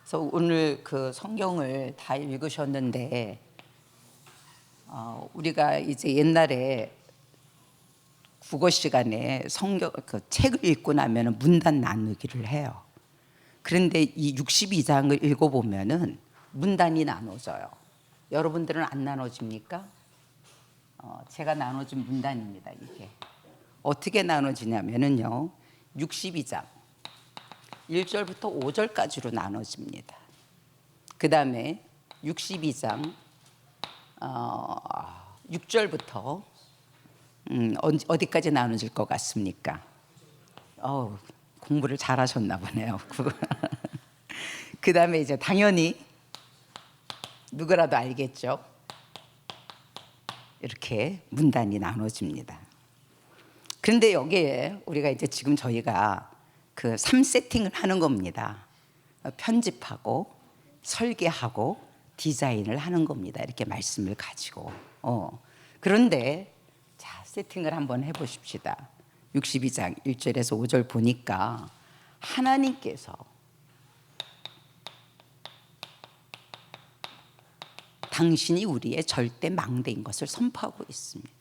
그래서 오늘 그 성경을 다 읽으셨는데 우리가 이제 옛날에 국어 시간에 성경 그 책을 읽고 나면은 문단 나누기를 해요. 그런데 이 62장을 읽어보면은 문단이 나눠져요. 여러분들은 안 나눠집니까? 제가 나눠준 문단입니다. 이게 어떻게 나눠지냐면은요, 62장 1절부터 5절까지로 나눠집니다. 그 다음에 62장 6절부터 어디까지 나눠질 것 같습니까? 공부를 잘하셨나 보네요. 그 다음에 이제 당연히 누구라도 알겠죠? 이렇게 문단이 나눠집니다. 그런데 여기에 우리가 이제 지금 저희가 그 3세팅을 하는 겁니다. 편집하고 설계하고 디자인을 하는 겁니다. 이렇게 말씀을 가지고. 그런데 자, 세팅을 한번 해보십시다. 62장 1절에서 5절 보니까 하나님께서 당신이 우리의 절대 망대인 것을 선포하고 있습니다.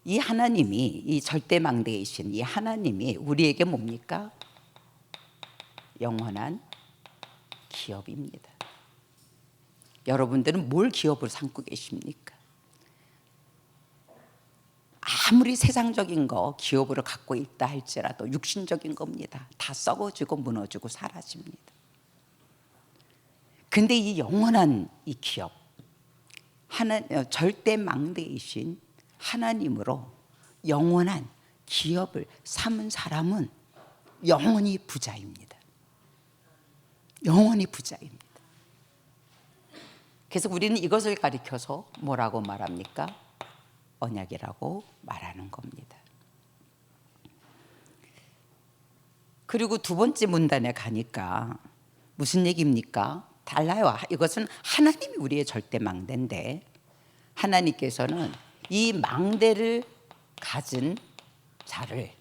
이 하나님이, 이 절대 망대이신 이 하나님이 우리에게 뭡니까? 영원한 기업입니다. 여러분들은 뭘 기업으로 삼고 계십니까? 아무리 세상적인 거 기업으로 갖고 있다 할지라도 육신적인 겁니다. 다 썩어지고 무너지고 사라집니다. 근데 이 영원한 이 기업, 절대 망대이신 하나님으로 영원한 기업을 삼은 사람은 영원히 부자입니다. 영원히 부자입니다. 그래서 우리는 이것을 가리켜서 뭐라고 말합니까? 언약이라고 말하는 겁니다. 그리고 두 번째 문단에 가니까 무슨 얘기입니까? 달라요. 이것은 하나님이 우리의 절대 망대인데 하나님께서는 이 망대를 가진 자를,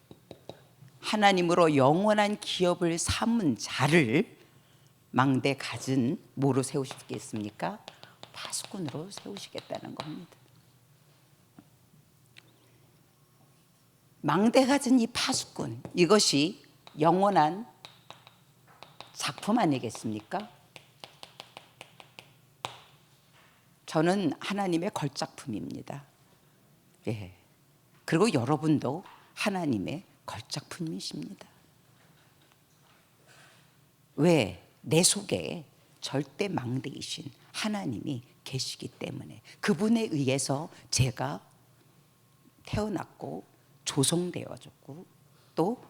하나님으로 영원한 기업을 삼은 자를 망대 가진 뭐로 세우시겠습니까? 파수꾼으로 세우시겠다는 겁니다. 망대 가진 이 파수꾼, 이것이 영원한 작품 아니겠습니까? 저는 하나님의 걸작품입니다. 예. 그리고 여러분도 하나님의 걸작품이십니다. 왜? 내 속에 절대 망대이신 하나님이 계시기 때문에, 그분에 의해서 제가 태어났고 조성되어졌고 또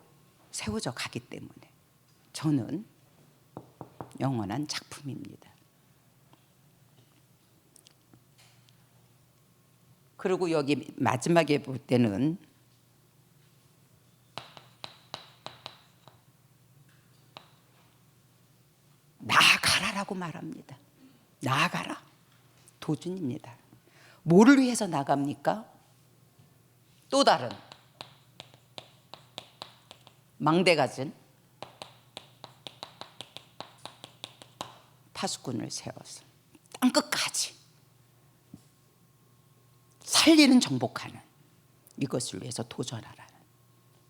세워져 가기 때문에 저는 영원한 작품입니다. 그리고 여기 마지막에 볼 때는 나아가라라고 말합니다. 나아가라. 도준입니다. 뭐를 위해서 나갑니까? 또 다른 망대 가진 파수꾼을 세워서 땅끝까지 살리는 정복하는, 이것을 위해서 도전하라는,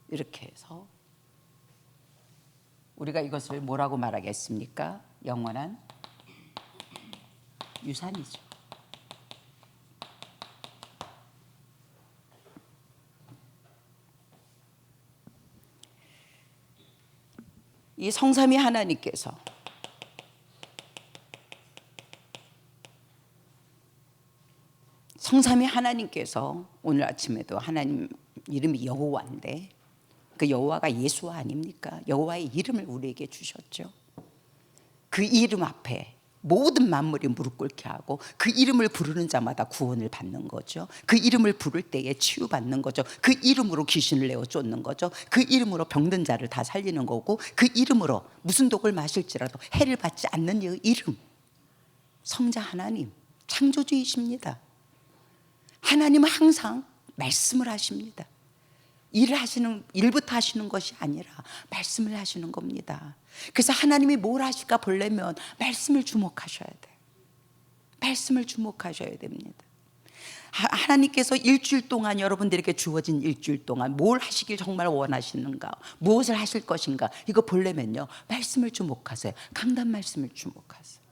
이렇게 해서 우리가 이것을 뭐라고 말하겠습니까? 영원한 유산이죠. 이 성삼위 하나님께서 오늘 아침에도 하나님 이름이 여호와인데 그 여호와가 예수와 아닙니까? 여호와의 이름을 우리에게 주셨죠. 그 이름 앞에 모든 만물이 무릎 꿇게 하고 그 이름을 부르는 자마다 구원을 받는 거죠. 그 이름을 부를 때에 치유받는 거죠. 그 이름으로 귀신을 내어 쫓는 거죠. 그 이름으로 병든 자를 다 살리는 거고, 그 이름으로 무슨 독을 마실지라도 해를 받지 않는 이 이름, 성자 하나님, 창조주이십니다. 하나님은 항상 말씀을 하십니다. 일부터 하시는 것이 아니라 말씀을 하시는 겁니다. 그래서 하나님이 뭘 하실까 보려면 말씀을 주목하셔야 돼요. 말씀을 주목하셔야 됩니다. 하나님께서 일주일 동안 여러분들에게 주어진 일주일 동안 뭘 하시길 정말 원하시는가, 무엇을 하실 것인가, 이거 보려면요 말씀을 주목하세요. 강단 말씀을 주목하세요.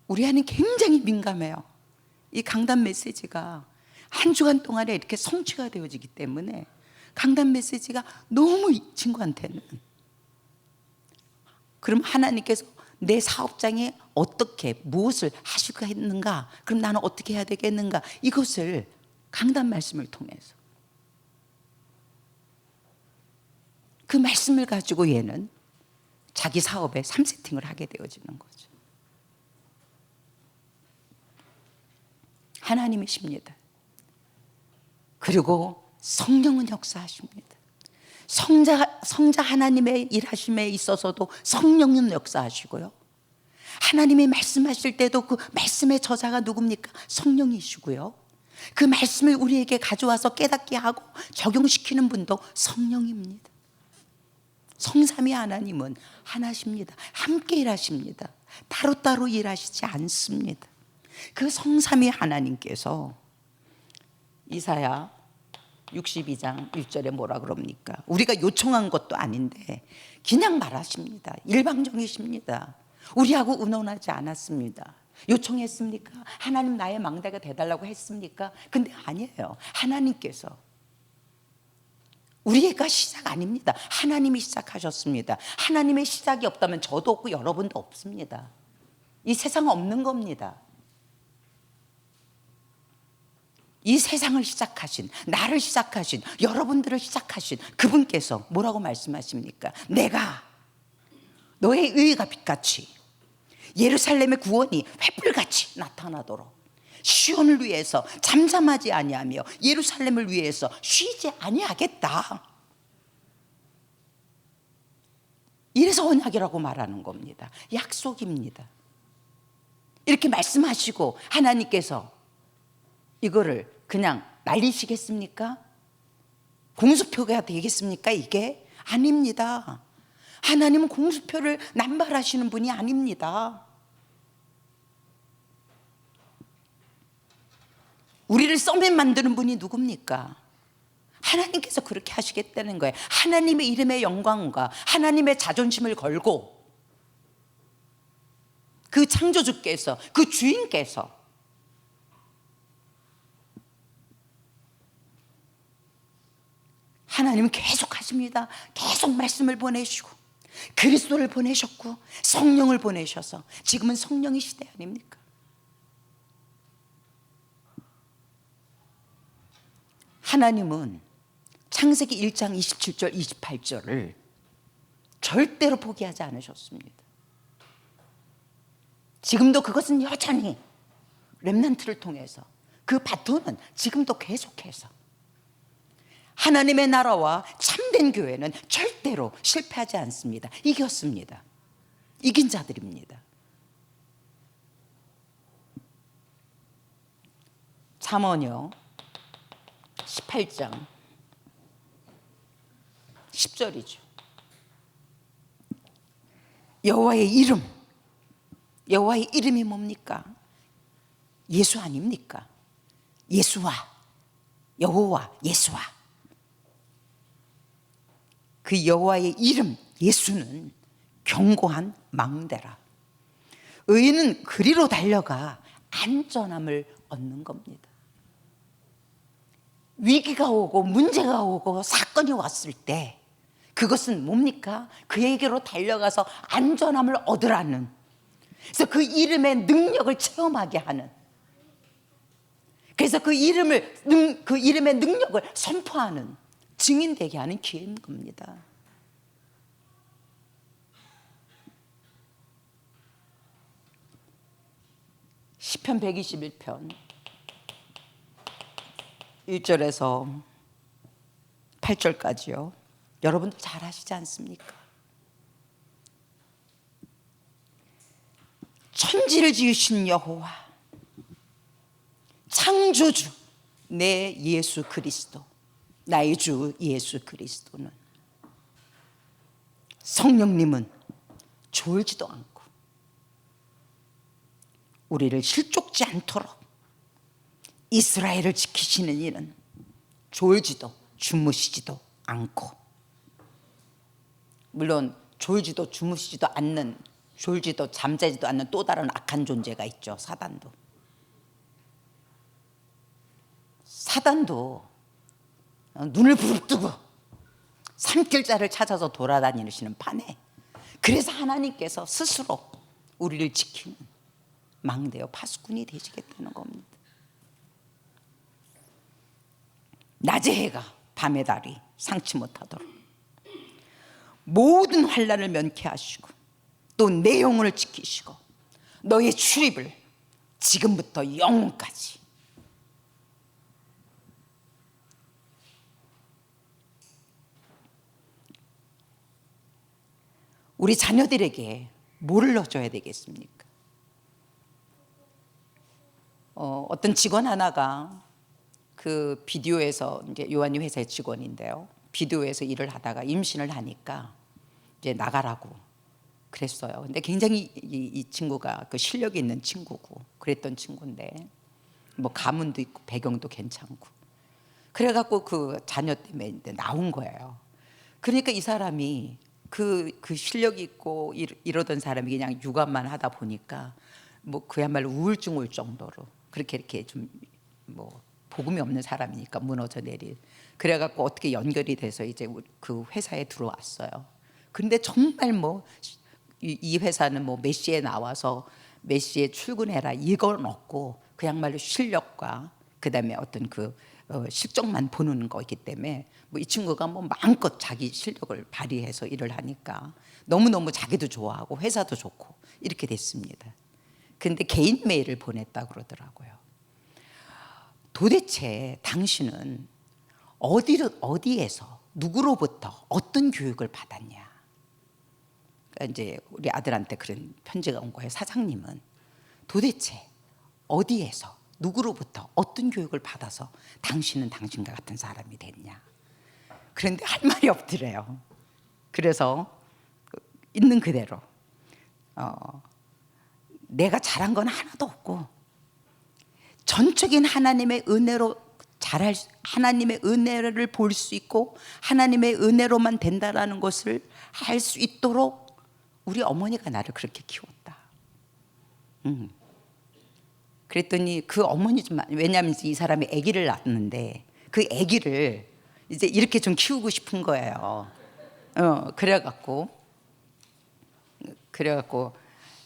우리 안은 굉장히 민감해요. 이 강단 메시지가 한 주간 동안에 이렇게 성취가 되어지기 때문에 강단 메시지가 너무 이 친구한테는, 그럼 하나님께서 내 사업장에 어떻게 무엇을 하시겠는가, 그럼 나는 어떻게 해야 되겠는가, 이것을 강단 말씀을 통해서 그 말씀을 가지고 얘는 자기 사업에 3세팅을 하게 되어지는 거죠. 하나님이십니다. 그리고 성령은 역사하십니다. 성자 하나님의 일하심에 있어서도 성령은 역사하시고요, 하나님이 말씀하실 때도 그 말씀의 저자가 누굽니까? 성령이시고요, 그 말씀을 우리에게 가져와서 깨닫게 하고 적용시키는 분도 성령입니다. 성삼위 하나님은 하나십니다. 함께 일하십니다. 따로따로 일하시지 않습니다. 그 성삼위 하나님께서 이사야 62장 1절에 뭐라 그럽니까? 우리가 요청한 것도 아닌데 그냥 말하십니다. 일방적이십니다. 우리하고 의논하지 않았습니다. 요청했습니까? 하나님 나의 망대가 되달라고 했습니까? 근데 아니에요. 하나님께서, 우리가 시작 아닙니다. 하나님이 시작하셨습니다. 하나님의 시작이 없다면 저도 없고 여러분도 없습니다. 이 세상은 없는 겁니다. 이 세상을 시작하신, 나를 시작하신, 여러분들을 시작하신 그분께서 뭐라고 말씀하십니까? 내가 너의 의가 빛같이 예루살렘의 구원이 횃불같이 나타나도록 시온을 위해서 잠잠하지 아니하며 예루살렘을 위해서 쉬지 아니하겠다. 이래서 언약이라고 말하는 겁니다. 약속입니다. 이렇게 말씀하시고 하나님께서 이거를 그냥 날리시겠습니까? 공수표가 되겠습니까? 이게 아닙니다. 하나님은 공수표를 남발하시는 분이 아닙니다. 우리를 썸에 만드는 분이 누굽니까? 하나님께서 그렇게 하시겠다는 거예요. 하나님의 이름의 영광과 하나님의 자존심을 걸고 그 창조주께서, 그 주인께서 하나님은 계속 하십니다. 계속 말씀을 보내시고 그리스도를 보내셨고 성령을 보내셔서 지금은 성령의 시대 아닙니까? 하나님은 창세기 1장 27절 28절을 절대로 포기하지 않으셨습니다. 지금도 그것은 여전히 렘넌트를 통해서 그 바톤은 지금도 계속해서 하나님의 나라와 참된 교회는 절대로 실패하지 않습니다. 이겼습니다. 이긴 자들입니다. 잠언요 18장 10절이죠. 여호와의 이름, 여호와의 이름이 뭡니까? 예수 아닙니까? 예수와, 여호와, 예수와. 그 여호와의 이름 예수는 견고한 망대라. 의인은 그리로 달려가 안전함을 얻는 겁니다. 위기가 오고 문제가 오고 사건이 왔을 때 그것은 뭡니까? 그에게로 달려가서 안전함을 얻으라는, 그래서 그 이름의 능력을 체험하게 하는, 그래서 그 이름의 능력을 선포하는, 증인되게 하는 기회인 겁니다. 시편 121편 1절에서 8절까지요. 여러분 잘 아시지 않습니까? 천지를 지으신 여호와, 창조주 내 예수 그리스도, 나의 주 예수 그리스도는, 성령님은 졸지도 않고 우리를 실족지 않도록 이스라엘을 지키시는 이는 졸지도 주무시지도 않고, 물론 졸지도 주무시지도 않는, 졸지도 잠자지도 않는 또 다른 악한 존재가 있죠. 사단도 눈을 부릅뜨고 산길자를 찾아서 돌아다니시는 판에, 그래서 하나님께서 스스로 우리를 지키는 망대요 파수꾼이 되시겠다는 겁니다. 낮의 해가 밤의 달이 상치 못하도록 모든 환난을 면케하시고 또 내 영혼을 지키시고 너의 출입을 지금부터 영원까지 우리 자녀들에게 뭐를 넣어줘야 되겠습니까? 어떤 직원 하나가 그 비디오에서, 이제 요한이 회사의 직원인데요, 비디오에서 일을 하다가 임신을 하니까 이제 나가라고 그랬어요. 근데 굉장히 이 친구가 그 실력이 있는 친구고 그랬던 친구인데 뭐 가문도 있고 배경도 괜찮고 그래갖고 그 자녀 때문에 이제 나온 거예요. 그러니까 이 사람이 그 실력이 있고 이러던 사람이 그냥 육아만 하다 보니까 뭐 그야말로 우울증 올 정도로 그렇게 이렇게 좀 뭐 복음이 없는 사람이니까 무너져 내릴. 그래갖고 어떻게 연결이 돼서 이제 그 회사에 들어왔어요. 근데 정말 뭐 이 회사는 뭐 몇 시에 나와서 몇 시에 출근해라 이건 없고 그야말로 실력과 그다음에 어떤 그 실적만 보는 거기 때문에 뭐 이 친구가 뭐 마음껏 자기 실력을 발휘해서 일을 하니까 너무너무 자기도 좋아하고 회사도 좋고 이렇게 됐습니다. 근데 개인 메일을 보냈다 그러더라고요. 도대체 당신은 어디에서 누구로부터 어떤 교육을 받았냐? 그러니까 이제 우리 아들한테 그런 편지가 온 거예요. 사장님은 도대체 어디에서 누구로부터 어떤 교육을 받아서 당신은 당신과 같은 사람이 됐냐? 그런데 할 말이 없더래요. 그래서 있는 그대로 내가 잘한 건 하나도 없고 전적인 하나님의 은혜로 하나님의 은혜를 볼 수 있고 하나님의 은혜로만 된다라는 것을 할 수 있도록 우리 어머니가 나를 그렇게 키웠다. 그랬더니 그 어머니 좀, 왜냐하면 이 사람이 아기를 낳았는데 그 아기를 이제 이렇게 좀 키우고 싶은 거예요. 그래갖고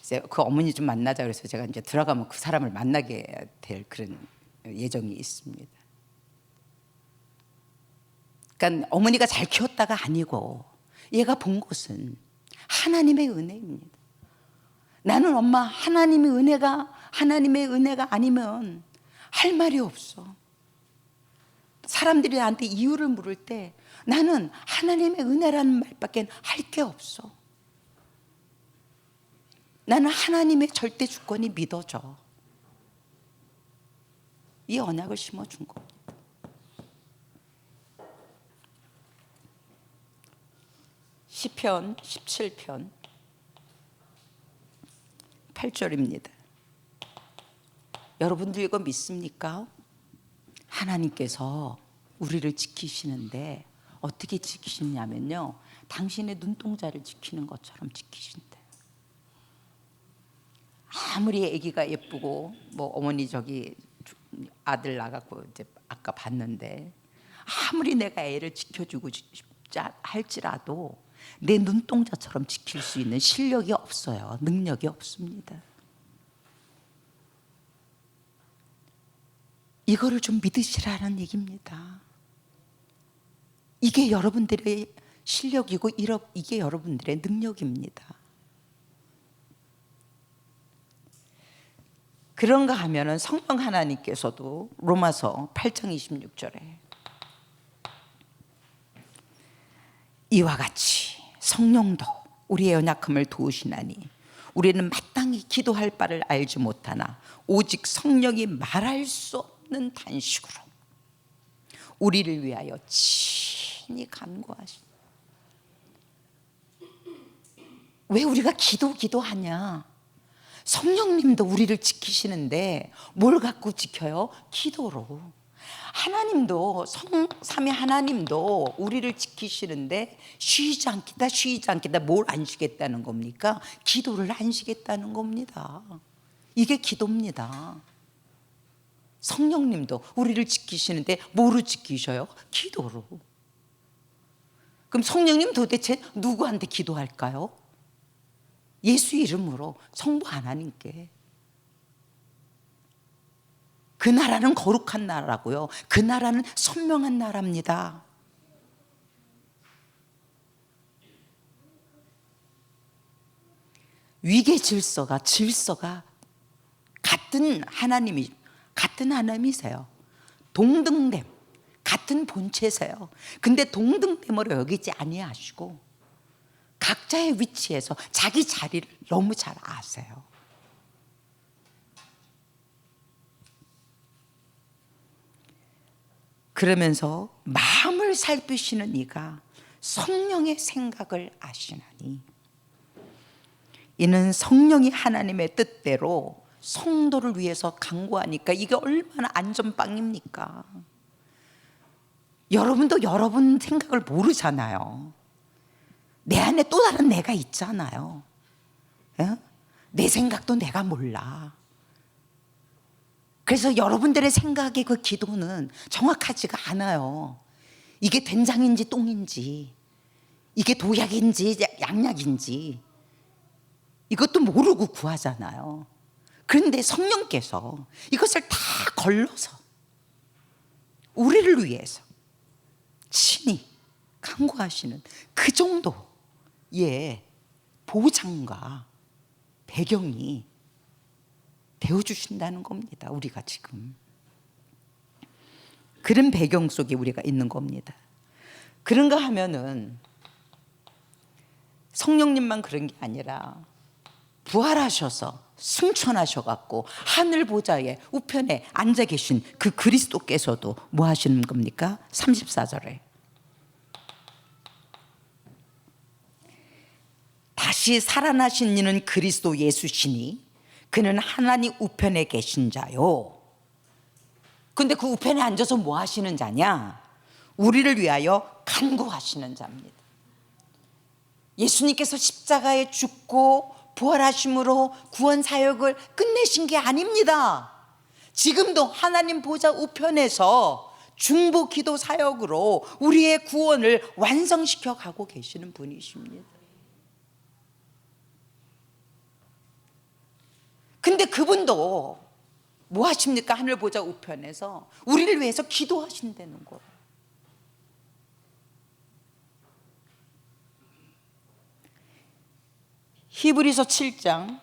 이제 그 어머니 좀 만나자 그래서 제가 이제 들어가면 그 사람을 만나게 될 그런 예정이 있습니다. 그러니까 어머니가 잘 키웠다가 아니고 얘가 본 것은 하나님의 은혜입니다. 나는 엄마 하나님의 은혜가 아니면 할 말이 없어. 사람들이 나한테 이유를 물을 때 나는 하나님의 은혜라는 말밖에 할 게 없어. 나는 하나님의 절대 주권이 믿어져. 이 언약을 심어준 겁니다. 시편 17편 8절입니다. 여러분들 이거 믿습니까? 하나님께서 우리를 지키시는데 어떻게 지키시냐면요, 당신의 눈동자를 지키는 것처럼 지키신대. 아무리 아기가 예쁘고 뭐 어머니 저기 아들 나가고 이제 아까 봤는데 아무리 내가 애를 지켜주고 싶자 할지라도 내 눈동자처럼 지킬 수 있는 실력이 없어요. 능력이 없습니다. 이거를 좀 믿으시라는 얘기입니다. 이게 여러분들의 실력이고 이게 여러분들의 능력입니다. 그런가 하면은 성령 하나님께서도 로마서 8장 26절에 이와 같이 성령도 우리의 연약함을 도우시나니 우리는 마땅히 기도할 바를 알지 못하나 오직 성령이 말할 수 없는 없는 탄식으로 우리를 위하여 친히 간구하신. 왜 우리가 기도하냐? 성령님도 우리를 지키시는데 뭘 갖고 지켜요? 기도로. 하나님도, 성삼위 하나님도 우리를 지키시는데 쉬지 않겠다. 뭘 안 쉬겠다는 겁니까? 기도를 안 쉬겠다는 겁니다. 이게 기도입니다. 성령님도 우리를 지키시는데 뭐로 지키셔요? 기도로. 그럼 성령님 도대체 누구한테 기도할까요? 예수 이름으로 성부 하나님께. 그 나라는 거룩한 나라고요. 그 나라는 선명한 나라입니다. 위계 질서가 같은 하나님이세요. 동등됨, 같은 본체세요. 근데 동등됨으로 여기지 아니하시고 각자의 위치에서 자기 자리를 너무 잘 아세요. 그러면서 마음을 살피시는 이가 성령의 생각을 아시나니 이는 성령이 하나님의 뜻대로 성도를 위해서 간구하니까 이게 얼마나 안전빵입니까? 여러분도 여러분 생각을 모르잖아요. 내 안에 또 다른 내가 있잖아요. 내 생각도 내가 몰라. 그래서 여러분들의 생각의 그 기도는 정확하지가 않아요. 이게 된장인지 똥인지, 이게 도약인지 양약인지 이것도 모르고 구하잖아요. 그런데 성령께서 이것을 다 걸러서 우리를 위해서 친히 간구하시는 그 정도의 보장과 배경이 되어주신다는 겁니다. 우리가 지금 그런 배경 속에 우리가 있는 겁니다. 그런가 하면은 성령님만 그런 게 아니라 부활하셔서 승천하셔갖고 하늘 보좌의 우편에 앉아 계신 그 그리스도께서도 뭐 하시는 겁니까? 34절에 다시 살아나신 이는 그리스도 예수시니 그는 하나님 우편에 계신 자요. 근데 그 우편에 앉아서 뭐 하시는 자냐? 우리를 위하여 간구하시는 자입니다. 예수님께서 십자가에 죽고 부활하심으로 구원 사역을 끝내신 게 아닙니다. 지금도 하나님 보좌 우편에서 중보 기도 사역으로 우리의 구원을 완성시켜 가고 계시는 분이십니다. 근데 그분도 뭐 하십니까? 하늘 보좌 우편에서 우리를 위해서 기도하신다는 거예요. 히브리서 7장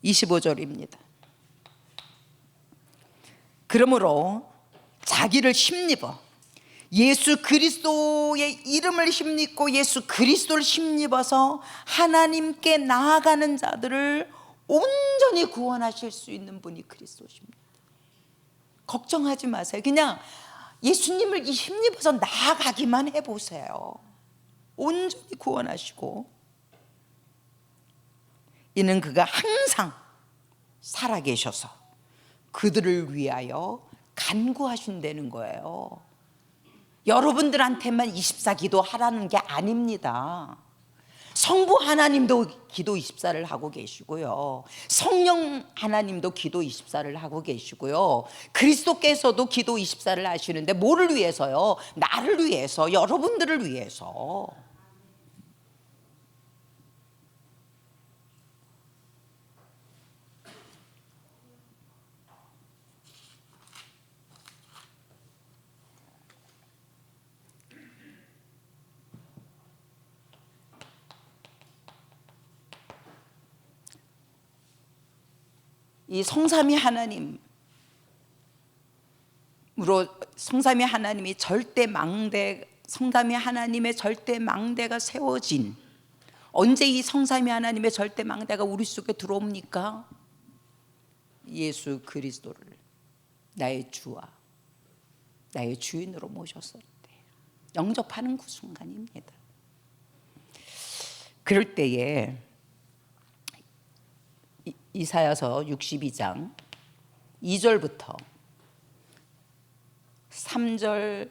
25절입니다. 그러므로 자기를 힘입어 예수 그리스도의 이름을 힘입고 예수 그리스도를 힘입어서 하나님께 나아가는 자들을 온전히 구원하실 수 있는 분이 그리스도십니다. 걱정하지 마세요. 그냥 예수님을 힘입어서 나아가기만 해보세요. 온전히 구원하시고 이는 그가 항상 살아계셔서 그들을 위하여 간구하신다는 거예요. 여러분들한테만 24기도 하라는 게 아닙니다. 성부 하나님도 기도 24를 하고 계시고요. 성령 하나님도 기도 24를 하고 계시고요. 그리스도께서도 기도 24를 하시는데 뭐를 위해서요? 나를 위해서, 여러분들을 위해서. 이 성삼위 하나님으로 성삼위 하나님이 성삼위 하나님의 절대 망대가 세워진 언제 이 성삼위 하나님의 절대 망대가 우리 속에 들어옵니까? 예수 그리스도를 나의 주와 나의 주인으로 모셨을 때 영접하는 그 순간입니다. 그럴 때에 이사야서 62장 2절부터 3절,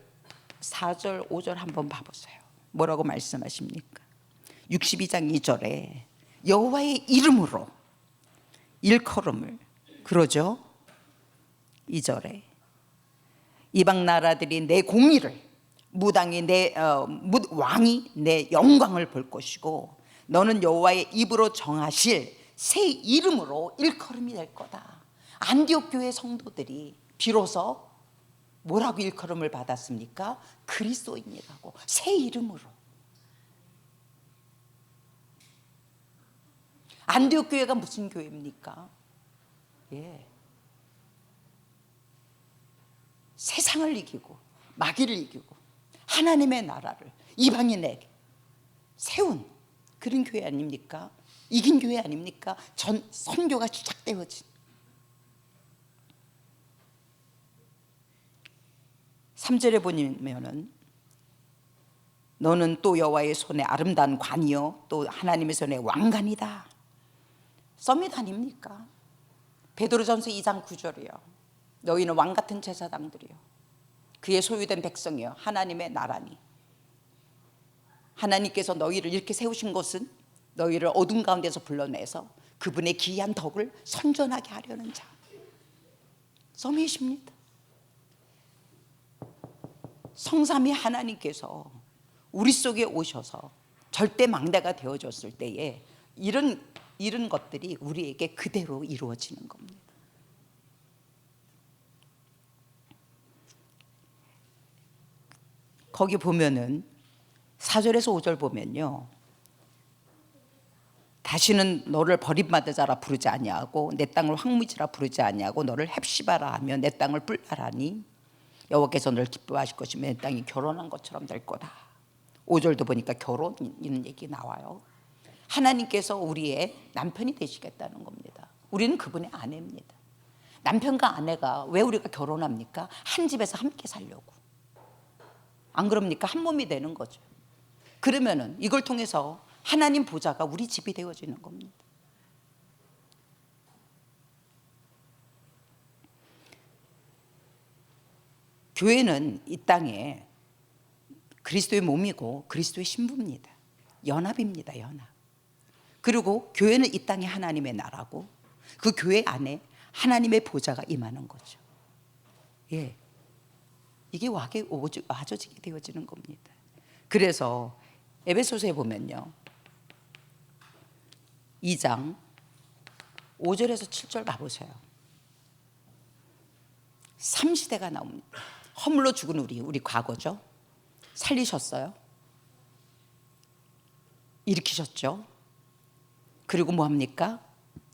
4절, 5절 한번 봐보세요. 뭐라고 말씀하십니까? 62장 2절에 여호와의 이름으로 일컬음을 그러죠. 2절에 이방 나라들이 내 공의를 무당이 왕이 내 영광을 볼 것이고 너는 여호와의 입으로 정하실 새 이름으로 일컬음이 될 거다. 안디옥 교회 성도들이 비로소 뭐라고 일컬음을 받았습니까? 그리스도인이라고 새 이름으로. 안디옥 교회가 무슨 교회입니까? 예. 세상을 이기고 마귀를 이기고 하나님의 나라를 이방인에게 세운 그런 교회 아닙니까? 이긴 교회 아닙니까? 전 선교가 시작되어진. 3절에 보면은 너는 또 여호와의 손에 아름다운 관이요 또 하나님의 손에 왕관이다. 서밋 아닙니까? 베드로전서 2장 9절이요. 너희는 왕같은 제사장들이요 그의 소유된 백성이요 하나님의 나라니. 하나님께서 너희를 이렇게 세우신 것은 너희를 어둠 가운데서 불러내서 그분의 기이한 덕을 선전하게 하려는 자. 서밋입니다. 성삼위 하나님께서 우리 속에 오셔서 절대 망대가 되어졌을 때에 이런 것들이 우리에게 그대로 이루어지는 겁니다. 거기 보면은 4절에서 5절 보면요, 다시는 너를 버림받은 자라 부르지 아니하고 내 땅을 황무지라 부르지 아니하고 너를 헵시바라 하며 내 땅을 뿔라라니 여호와께서 너를 기뻐하실 것이며 내 땅이 결혼한 것처럼 될 거다. 5절도 보니까 결혼 이런 얘기 나와요. 하나님께서 우리의 남편이 되시겠다는 겁니다. 우리는 그분의 아내입니다. 남편과 아내가 왜 우리가 결혼합니까? 한 집에서 함께 살려고. 안 그럽니까? 한 몸이 되는 거죠. 그러면은 이걸 통해서 하나님 보좌가 우리 집이 되어지는 겁니다. 교회는 이 땅에 그리스도의 몸이고 그리스도의 신부입니다. 연합입니다. 연합. 그리고 교회는 이 땅에 하나님의 나라고 그 교회 안에 하나님의 보좌가 임하는 거죠. 예, 이게 와져지게 되어지는 겁니다. 그래서 에베소서에 보면요 2장 5절에서 7절 가보세요. 3시대가 나옵니다. 허물로 죽은 우리 과거죠. 살리셨어요. 일으키셨죠. 그리고 뭐합니까?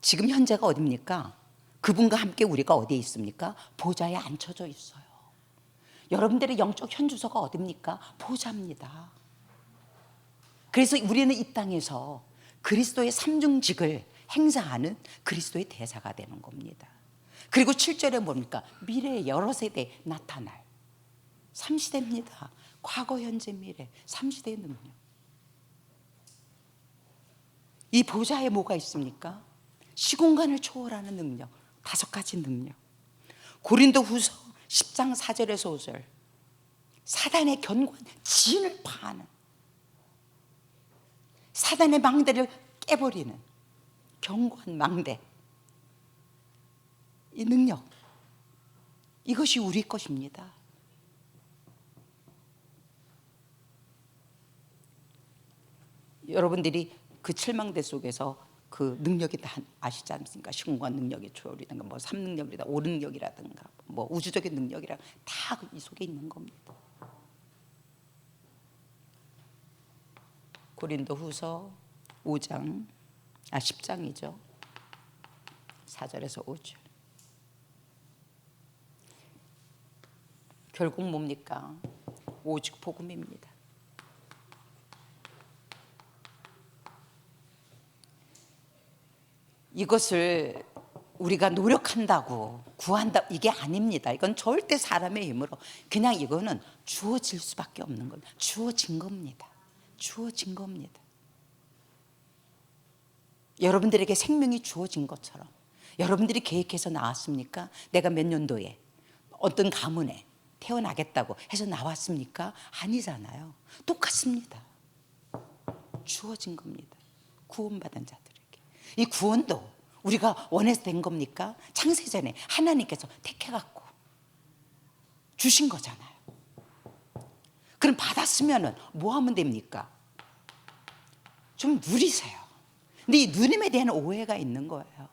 지금 현재가 어디입니까? 그분과 함께 우리가 어디에 있습니까? 보좌에 앉혀져 있어요. 여러분들의 영적 현주소가 어디입니까? 보좌입니다. 그래서 우리는 이 땅에서 그리스도의 삼중직을 행사하는 그리스도의 대사가 되는 겁니다. 그리고 7절에 뭡니까? 미래의 여러 세대에 나타날 3시대입니다. 과거, 현재, 미래 3시대의 능력. 이 보좌에 뭐가 있습니까? 시공간을 초월하는 능력, 5가지 능력. 고린도후서 10장 4절에서 5절 사단의 견고한 진을 파하는, 사단의 망대를 깨버리는 견고한 망대, 이 능력, 이것이 우리 것입니다. 여러분들이 그 칠망대 속에서 그 능력이 다 아시지 않습니까? 시공간 능력의 초월이든가 뭐 3능력이라든가 5능력이라든가 뭐 우주적인 능력이라 다 이 속에 있는 겁니다. 고린도후서 10장이죠. 4절에서 5절. 결국 뭡니까? 오직 복음입니다. 이것을 우리가 노력한다고 구한다 이게 아닙니다. 이건 절대 사람의 힘으로 그냥 이거는 주어질 수밖에 없는 겁니다. 주어진 겁니다. 주어진 겁니다. 여러분들에게 생명이 주어진 것처럼 여러분들이 계획해서 나왔습니까? 내가 몇 년도에 어떤 가문에 태어나겠다고 해서 나왔습니까? 아니잖아요. 똑같습니다. 주어진 겁니다. 구원받은 자들에게. 이 구원도 우리가 원해서 된 겁니까? 창세전에 하나님께서 택해갖고 주신 거잖아요. 그럼 받았으면 뭐 하면 됩니까? 좀 누리세요. 근데 이 누림에 대한 오해가 있는 거예요.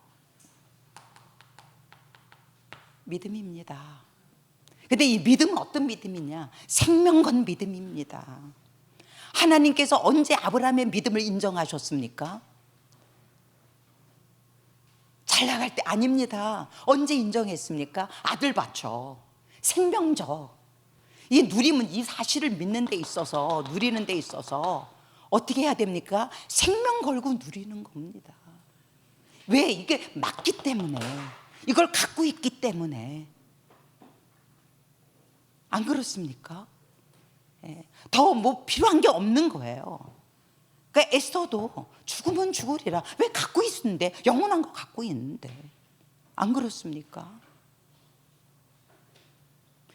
믿음입니다. 근데 이 믿음은 어떤 믿음이냐? 생명 건 믿음입니다. 하나님께서 언제 아브라함의 믿음을 인정하셨습니까? 잘 나갈 때 아닙니다. 언제 인정했습니까? 아들 바쳐. 생명적. 이 누림은 이 사실을 믿는 데 있어서 누리는 데 있어서 어떻게 해야 됩니까? 생명 걸고 누리는 겁니다. 왜? 이게 맞기 때문에 이걸 갖고 있기 때문에 안 그렇습니까? 더 뭐 필요한 게 없는 거예요. 그러니까 에스더도 죽으면 죽으리라. 왜 갖고 있는데 영원한 거 갖고 있는데 안 그렇습니까?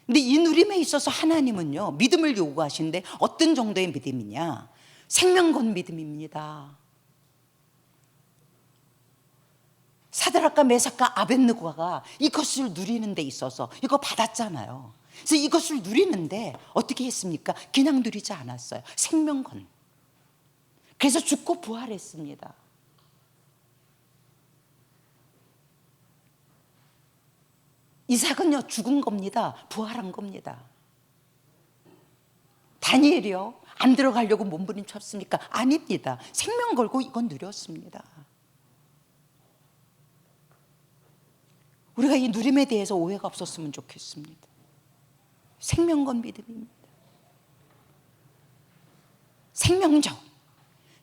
근데 이 누림에 있어서 하나님은요 믿음을 요구하시는데 어떤 정도의 믿음이냐? 생명 건 믿음입니다. 사드락과 메삭과 아벳느고가 이것을 누리는 데 있어서 이거 받았잖아요. 그래서 이것을 누리는데 어떻게 했습니까? 그냥 누리지 않았어요. 생명건. 그래서 죽고 부활했습니다. 이삭은요 죽은 겁니다. 부활한 겁니다. 다니엘이요 안 들어가려고 몸부림쳤습니까? 아닙니다. 생명 걸고 이건 누렸습니다. 우리가 이 누림에 대해서 오해가 없었으면 좋겠습니다. 생명 건 믿음입니다. 생명적.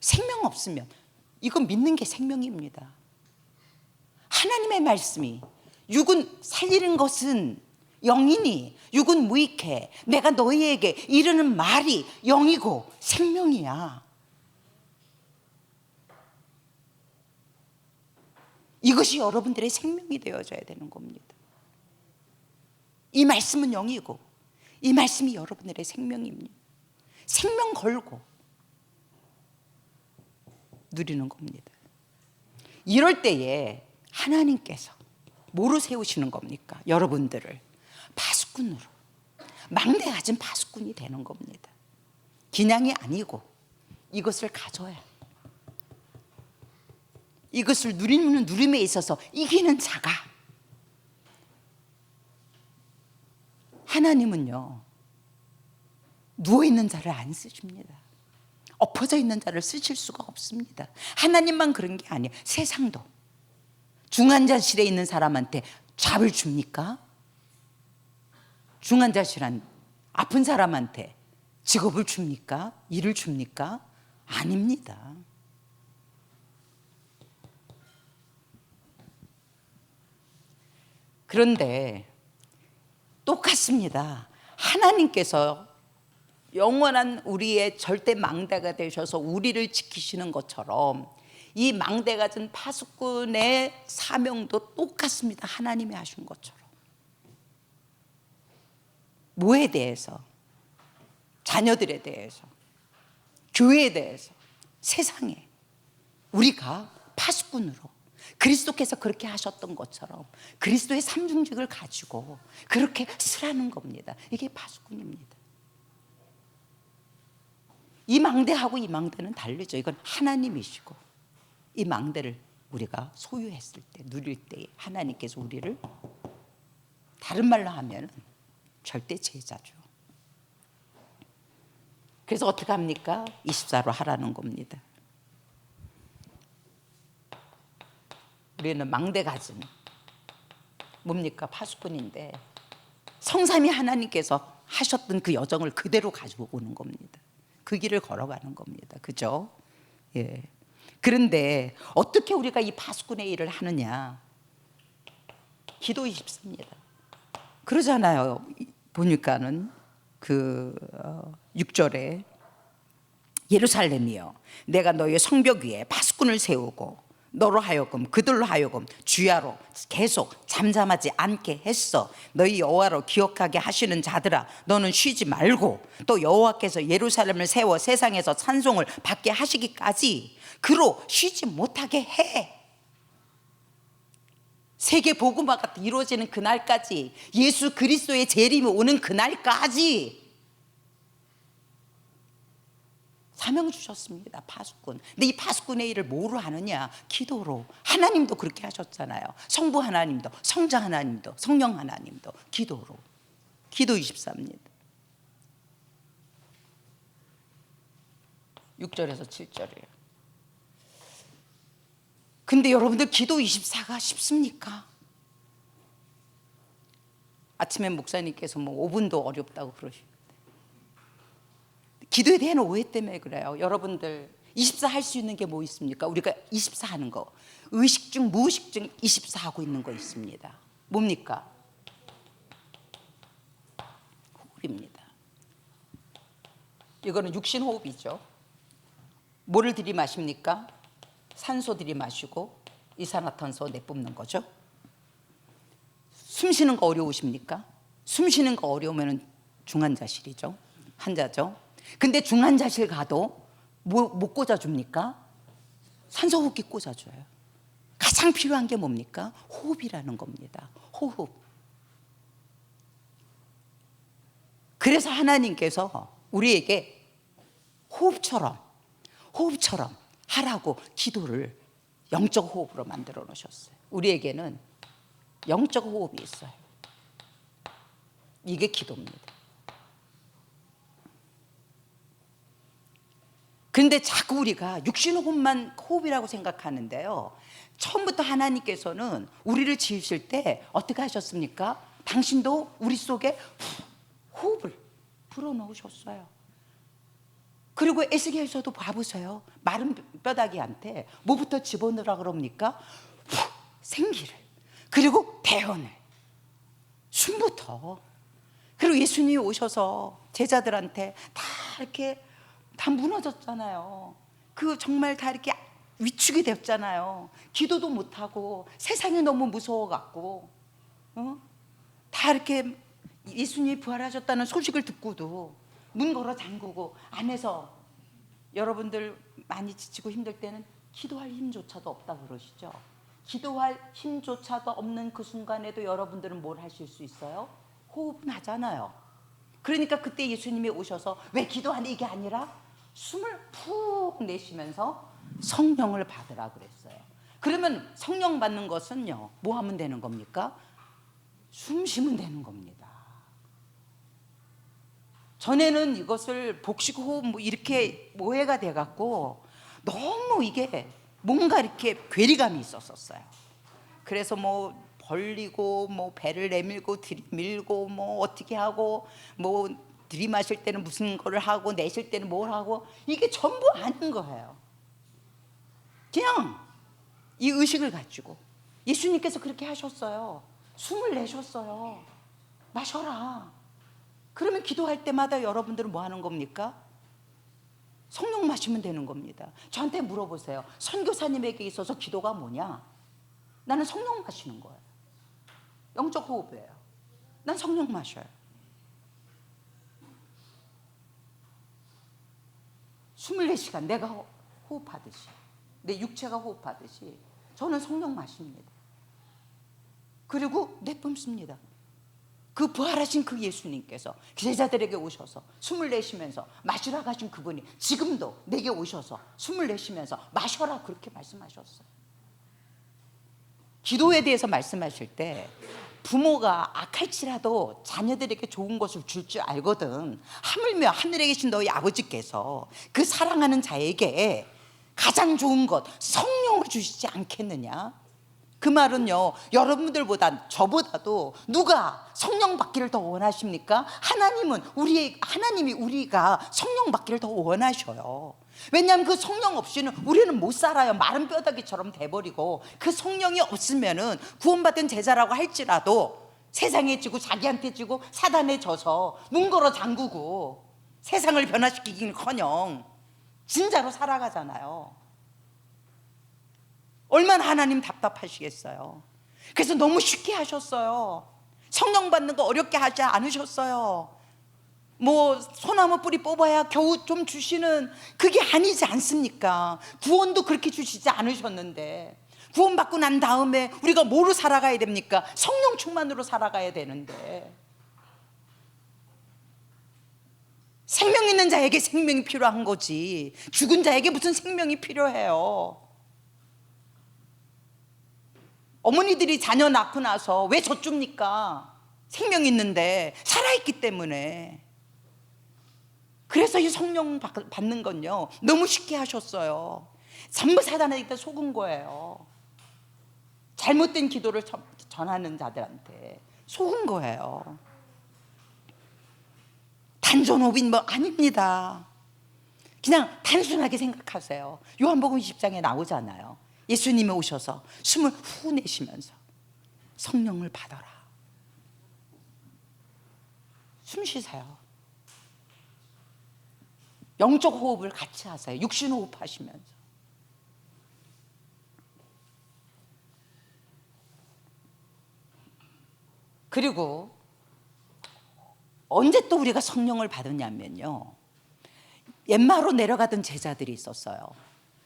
생명 없으면 이건 믿는 게 생명입니다. 하나님의 말씀이 육은 살리는 것은 영이니 육은 무익해. 내가 너희에게 이르는 말이 영이고 생명이야. 이것이 여러분들의 생명이 되어져야 되는 겁니다. 이 말씀은 영이고 이 말씀이 여러분들의 생명입니다. 생명 걸고 누리는 겁니다. 이럴 때에 하나님께서 뭐로 세우시는 겁니까? 여러분들을 파수꾼으로, 망대 가진 파수꾼이 되는 겁니다. 기냥이 아니고 이것을 가져야, 이것을 누리는 누림에 있어서 이기는 자가, 하나님은요 누워있는 자를 안 쓰십니다. 엎어져 있는 자를 쓰실 수가 없습니다. 하나님만 그런 게 아니에요. 세상도 중환자실에 있는 사람한테 잡을 줍니까? 중환자실한 아픈 사람한테 직업을 줍니까? 일을 줍니까? 아닙니다. 그런데 똑같습니다. 하나님께서 영원한 우리의 절대 망대가 되셔서 우리를 지키시는 것처럼 이 망대 가진 파수꾼의 사명도 똑같습니다. 하나님이 하신 것처럼. 뭐에 대해서? 자녀들에 대해서, 교회에 대해서, 세상에 우리가 파수꾼으로 그리스도께서 그렇게 하셨던 것처럼 그리스도의 삼중직을 가지고 그렇게 쓰라는 겁니다. 이게 파수꾼입니다. 이 망대하고 이 망대는 다르죠. 이건 하나님이시고 이 망대를 우리가 소유했을 때, 누릴 때 하나님께서 우리를, 다른 말로 하면 절대 제자죠. 그래서 어떻게 합니까? 24로 하라는 겁니다. 우리는 망대 가진 뭡니까? 파수꾼인데 성삼위 하나님께서 하셨던 그 여정을 그대로 가지고 오는 겁니다. 그 길을 걸어가는 겁니다. 그죠? 예. 그런데 어떻게 우리가 이 파수꾼의 일을 하느냐? 기도 24입니다. 그러잖아요. 보니까는 그 6절에 예루살렘이여 내가 너의 성벽 위에 파수꾼을 세우고 너로 하여금 그들로 하여금 주야로 계속 잠잠하지 않게 했어. 너희 여호와로 기억하게 하시는 자들아 너는 쉬지 말고 또 여호와께서 예루살렘을 세워 세상에서 찬송을 받게 하시기까지 그로 쉬지 못하게 해. 세계 복음화가 이루어지는 그날까지, 예수 그리스도의 재림이 오는 그날까지 사명 주셨습니다. 파수꾼. 근데 이 파수꾼의 일을 뭐로 하느냐? 기도로. 하나님도 그렇게 하셨잖아요. 성부 하나님도, 성자 하나님도, 성령 하나님도 기도로. 기도 24입니다. 6절에서 7절이에요. 근데 여러분들 기도 24가 쉽습니까? 아침에 목사님께서 뭐 5분도 어렵다고 그러시는데 기도에 대한 오해 때문에 그래요. 여러분들 24 할 수 있는 게 뭐 있습니까? 우리가 24 하는 거, 의식 중 무의식 중 24 하고 있는 거 있습니다. 뭡니까? 호흡입니다. 이거는 육신 호흡이죠. 뭐를 들이마십니까? 산소 들이마시고 이산화탄소 내뿜는 거죠. 숨 쉬는 거 어려우십니까? 숨 쉬는 거 어려우면 중환자실이죠. 환자죠. 근데 중환자실 가도 못 꽂아줍니까? 산소호흡기 꽂아줘요. 가장 필요한 게 뭡니까? 호흡이라는 겁니다. 호흡. 그래서 하나님께서 우리에게 호흡처럼 하라고 기도를 영적 호흡으로 만들어 놓으셨어요. 우리에게는 영적 호흡이 있어요. 이게 기도입니다. 그런데 자꾸 우리가 육신 호흡만 호흡이라고 생각하는데요, 처음부터 하나님께서는 우리를 지으실 때 어떻게 하셨습니까? 당신도 우리 속에 호흡을 불어넣으셨어요. 그리고 에스겔서도 봐보세요. 마른 뼈다귀한테 뭐부터 집어넣으라 그럽니까? 생기를, 그리고 대언을, 숨부터. 그리고 예수님이 오셔서 제자들한테 다 이렇게 다 무너졌잖아요. 그 정말 다 이렇게 위축이 됐잖아요. 기도도 못하고 세상이 너무 무서워갖고 다 이렇게 예수님이 부활하셨다는 소식을 듣고도 문 걸어 잠그고 안에서, 여러분들 많이 지치고 힘들 때는 기도할 힘조차도 없다고 그러시죠. 기도할 힘조차도 없는 그 순간에도 여러분들은 뭘 하실 수 있어요? 호흡은 하잖아요. 그러니까 그때 예수님이 오셔서 왜 기도하니 이게 아니라 숨을 푹 내쉬면서 성령을 받으라 그랬어요. 그러면 성령 받는 것은요, 뭐 하면 되는 겁니까? 숨 쉬면 되는 겁니다. 전에는 이것을 복식호흡 뭐 이렇게 오해가 돼갖고 너무 이게 뭔가 이렇게 괴리감이 있었어요. 그래서 뭐 벌리고 뭐 배를 내밀고 들이밀고 뭐 어떻게 하고 뭐 들이마실 때는 무슨 거를 하고 내쉴 때는 뭘 하고, 이게 전부 아닌 거예요. 그냥 이 의식을 가지고 예수님께서 그렇게 하셨어요. 숨을 내셨어요. 마셔라. 그러면 기도할 때마다 여러분들은 뭐 하는 겁니까? 성령 마시면 되는 겁니다. 저한테 물어보세요. 선교사님에게 있어서 기도가 뭐냐? 나는 성령 마시는 거예요. 영적 호흡이에요. 난 성령 마셔요. 숨을 내 시간 내가 호흡하듯이, 내 육체가 호흡하듯이 저는 성령 마십니다. 그리고 내뿜습니다. 그 부활하신 그 예수님께서 제자들에게 오셔서 숨을 내쉬면서 마시라고 하신 그분이 지금도 내게 오셔서 숨을 내쉬면서 마셔라 그렇게 말씀하셨어요. 기도에 대해서 말씀하실 때 부모가 악할지라도 자녀들에게 좋은 것을 줄 줄 알거든. 하물며 하늘에 계신 너희 아버지께서 그 사랑하는 자에게 가장 좋은 것 성령을 주시지 않겠느냐. 그 말은요, 여러분들보다 저보다도 누가 성령 받기를 더 원하십니까? 하나님이 우리가 성령 받기를 더 원하셔요. 왜냐하면 그 성령 없이는 우리는 못 살아요. 마른 뼈다귀처럼 돼버리고, 그 성령이 없으면은 구원받은 제자라고 할지라도 세상에 지고 자기한테 지고 사단에 져서 문 걸어 잠그고 세상을 변화시키기는커녕 진짜로 살아가잖아요. 얼마나 하나님 답답하시겠어요. 그래서 너무 쉽게 하셨어요. 성령 받는 거 어렵게 하지 않으셨어요. 뭐 소나무 뿌리 뽑아야 겨우 좀 주시는 그게 아니지 않습니까? 구원도 그렇게 주시지 않으셨는데, 구원받고 난 다음에 우리가 뭐로 살아가야 됩니까? 성령 충만으로 살아가야 되는데, 생명 있는 자에게 생명이 필요한 거지 죽은 자에게 무슨 생명이 필요해요. 어머니들이 자녀 낳고 나서 왜 젖줍니까? 생명 있는데, 살아있기 때문에. 그래서 이 성령 받는 건요 너무 쉽게 하셨어요. 전부 사단에게 속은 거예요. 잘못된 기도를 전하는 자들한테 속은 거예요. 단전호빈 뭐 아닙니다. 그냥 단순하게 생각하세요. 요한복음 20장에 나오잖아요. 예수님이 오셔서 숨을 후 내쉬면서 성령을 받아라. 숨 쉬세요. 영적 호흡을 같이 하세요. 육신 호흡 하시면서. 그리고 언제 또 우리가 성령을 받았냐면요, 옛마로 내려가던 제자들이 있었어요.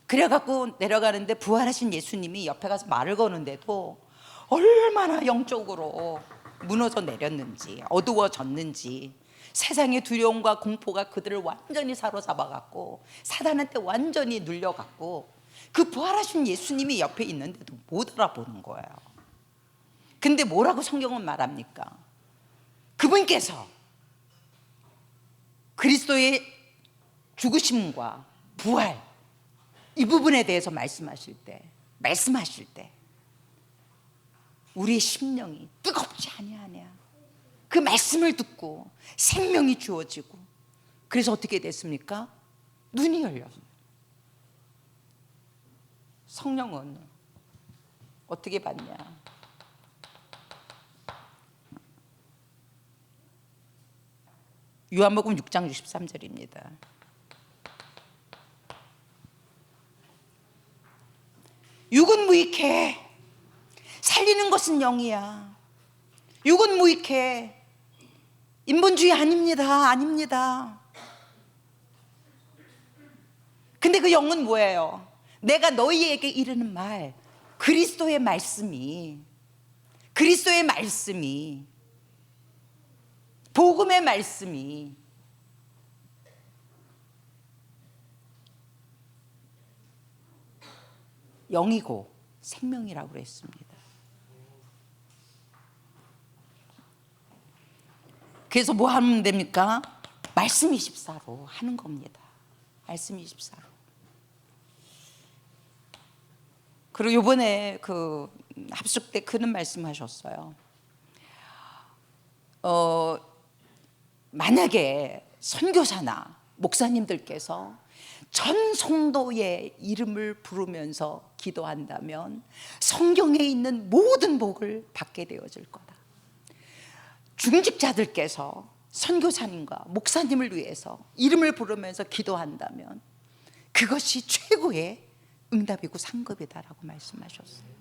그래갖고 내려가는데 부활하신 예수님이 옆에 가서 말을 거는데도 얼마나 영적으로 무너져 내렸는지, 어두워졌는지, 세상의 두려움과 공포가 그들을 완전히 사로잡아갖고 사단한테 완전히 눌려갖고, 그 부활하신 예수님이 옆에 있는데도 못 알아보는 거예요. 근데 뭐라고 성경은 말합니까? 그분께서 그리스도의 죽으심과 부활, 이 부분에 대해서 말씀하실 때 우리의 심령이 뜨겁지 아니하냐, 그 말씀을 듣고 생명이 주어지고, 그래서 어떻게 됐습니까? 눈이 열렸어요. 성령은 어떻게 받냐? 요한복음 6장 63절입니다. 육은 무익해, 살리는 것은 영이야. 육은 무익해, 인본주의 아닙니다. 근데 그 영은 뭐예요? 내가 너희에게 이르는 말, 그리스도의 말씀이, 복음의 말씀이 영이고 생명이라고 그랬습니다. 그래서 뭐 하면 됩니까? 말씀 24로 하는 겁니다. 말씀 24로. 그리고 이번에 그 합숙 때 그런 말씀하셨어요. 만약에 선교사나 목사님들께서 전 성도의 이름을 부르면서 기도한다면 성경에 있는 모든 복을 받게 되어질 거다. 중직자들께서 선교사님과 목사님을 위해서 이름을 부르면서 기도한다면 그것이 최고의 응답이고 상급이다라고 말씀하셨어요.